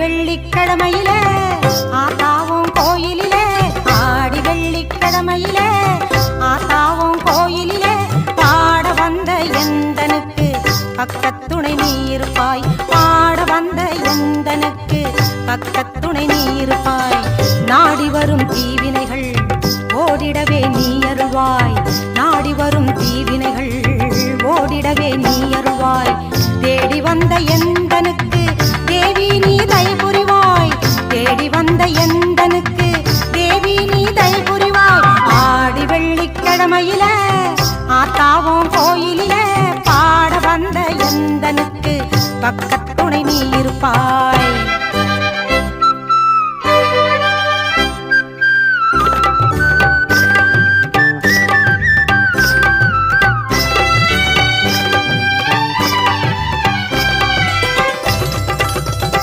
வெள்ளிக்கிழமையிலே ஆத்தாவும் கோயிலிலே ஆடி வெள்ளிக்கிழமையிலே ஆத்தாவும் கோயிலிலே பாட வந்த எந்தனுக்கு பக்கத்துணை நீ இருப்பாய் பாட வந்த எந்தனுக்கு பக்கத்துணை நீ இருப்பாய் நாடி வரும் தீவினைகள் ஓடிடவே நீ அருள்வாய் நாடி வரும் தீவினைகள் ஓடிடவே நீ அருள்வாய் தேடி வந்த எந்தனுக்கு தேவி நீ தயை புரிவாய் தேடி வந்த எந்தனுக்கு தேவி நீ தயை புரிவாய் ஆடி வெள்ளிக்கிழமையில ஆத்தாவும் கோயிலிலே பாட வந்த எந்தனுக்கு பக்கத்துணை நீ இருப்பாய்